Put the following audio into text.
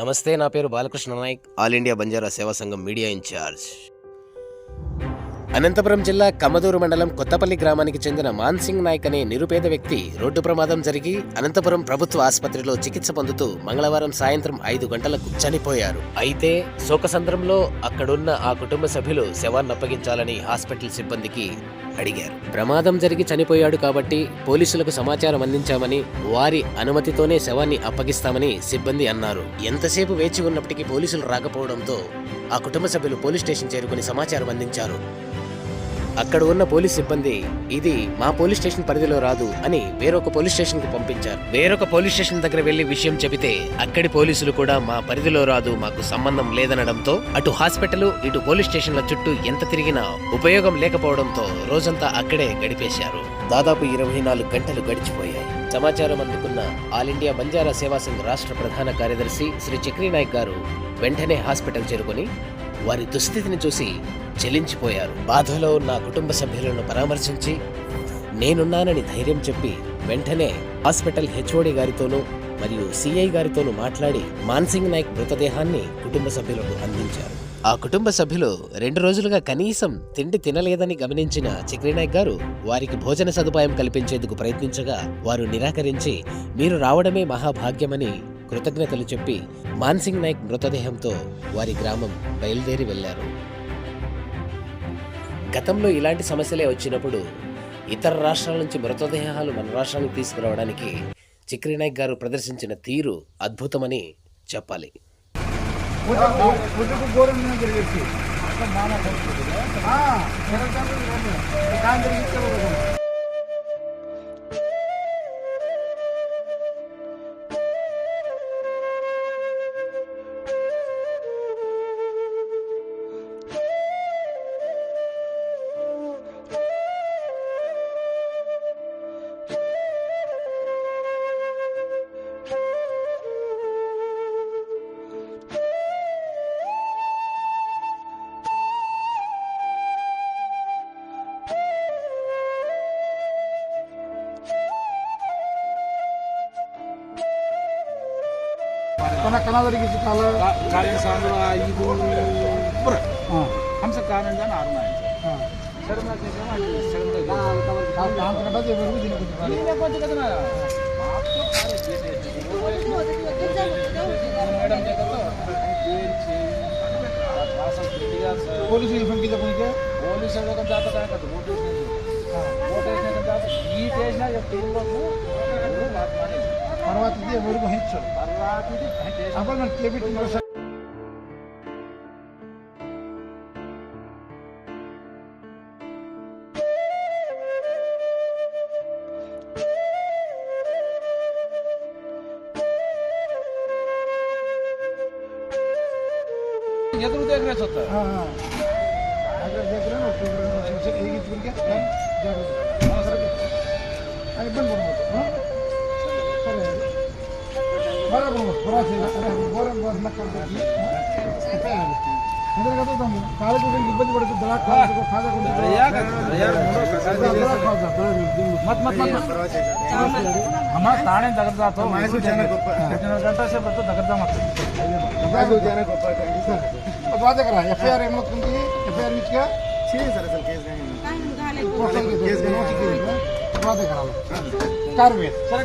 నమస్తే, నా పేరు బాలకృష్ణ నాయక్, ఆల్ ఇండియా బంజారా సేవా సంఘం మీడియా ఇన్ఛార్జ్. అనంతపురం జిల్లా కమదూరు మండలం కొత్తపల్లి గ్రామానికి చెందిన మాన్సింగ్ నాయక్ అనే నిరుపేద వ్యక్తి రోడ్డు ప్రమాదం జరిగి అనంతపురం ప్రభుత్వ ఆసుపత్రిలో చికిత్స పొందుతూ మంగళవారం సాయంత్రం 5 గంటలకు చనిపోయారు. అయితే శోకసంద్రంలో అక్కడున్న ఆ కుటుంబ సభ్యులు శవాన్ని అప్పగించాలని హాస్పిటల్ సిబ్బందికి అడిగారు. ప్రమాదం జరిగి చనిపోయాడు కాబట్టి పోలీసులకు సమాచారం అందించామని, వారి అనుమతితోనే శవాన్ని అప్పగిస్తామని సిబ్బంది అన్నారు. ఎంతసేపు వేచి ఉన్నప్పటికీ పోలీసులు రాకపోవడంతో ఆ కుటుంబ సభ్యులు పోలీస్ స్టేషన్ చేరుకుని సమాచారం అందించారు. అక్కడ ఉన్న పోలీస్ సిబ్బంది ఇది మా పోలీస్ స్టేషన్ పరిధిలో రాదు అని వేరొక పోలీస్ స్టేషన్ కు పంపించారు. వేరొక పోలీస్ స్టేషన్ దగ్గర వెళ్లి విషయం చెబితే అక్కడి పోలీసులు కూడా మా పరిధిలో రాదు, మాకు సంబంధం లేదనడంతో అటు హాస్పిటల్ ఇటు పోలీస్ స్టేషన్ల చుట్టూ ఎంత తిరిగినా ఉపయోగం లేకపోవడంతో రోజంతా అక్కడే గడిపేశారు. దాదాపు 24 గంటలు గడిచిపోయాయి. సమాచారం అందుకున్న ఆల్ ఇండియా బంజారా సేవా సంఘ్ రాష్ట్ర ప్రధాన కార్యదర్శి శ్రీ చక్రీ నాయక్ గారు వెంటనే హాస్పిటల్ చేరుకుని వారి దుస్థితిని చూసి చెలించిపోయారు. బాధలో ఉన్న కుటుంబ సభ్యులను పరామర్శించి నేనున్నానని ధైర్యం చెప్పి వెంటనే హాస్పిటల్ హెచ్ఓడి గారితోనూ మరియు సిఐ గారితోనూ మాట్లాడి మాన్సింగ్ నాయక్ మృతదేహాన్ని కుటుంబ సభ్యులకు అందించారు. ఆ కుటుంబ సభ్యులు 2 రోజులుగా కనీసం తిండి తినలేదని గమనించిన చక్రీ నాయక్ గారు వారికి భోజన సదుపాయం కల్పించేందుకు ప్రయత్నించగా వారు నిరాకరించి మీరు రావడమే మహాభాగ్యమని కృతజ్ఞతలు చెప్పి మాన్సింగ్ నాయక్ మృతదేహంతో వారి గ్రామం బయలుదేరి వెళ్లారు. గతంలో ఇలాంటి సమస్యలే వచ్చినప్పుడు ఇతర రాష్ట్రాల నుంచి మృతదేహాలు మన రాష్ట్రానికి తీసుకురావడానికి చక్రీ నాయక్ గారు ప్రదర్శించిన తీరు అద్భుతమని చెప్పాలి. ಕನ್ನಡರಿಗೆ ಕಾಲಿನ ಸಾಂದ್ರ ಇದು ಹಂಸ ಕಾರಣದಿಂದ పోలీసు పంపించే పనికి పోలీసు జాత ఈ చేసిన తర్వాత ఎవరికి హెచ్చారు అప్పుడు మనకి క్లెబిట్ ಎದುರು ದೇಗ್ರೆ ಸತ್ತ ಹೇಗಿದ್ರಿಗೆ ಇಬ್ಬರು ಬರ್ಬೋದು ಸರಿ ಬರಬಹುದು ಬರೋಸಿಲ್ಲ ಗೋರಂ ಬಸ್ ಕಾಲೇಜು ಇಬ್ಬರು ಬರುತ್ತೆ हमारा ताने दगरदा तो गंटा से बच्चों दगरदा मत बात करा एफआईआर एम तुमकी एफआईआर विच का सर केस बात करा कार में सर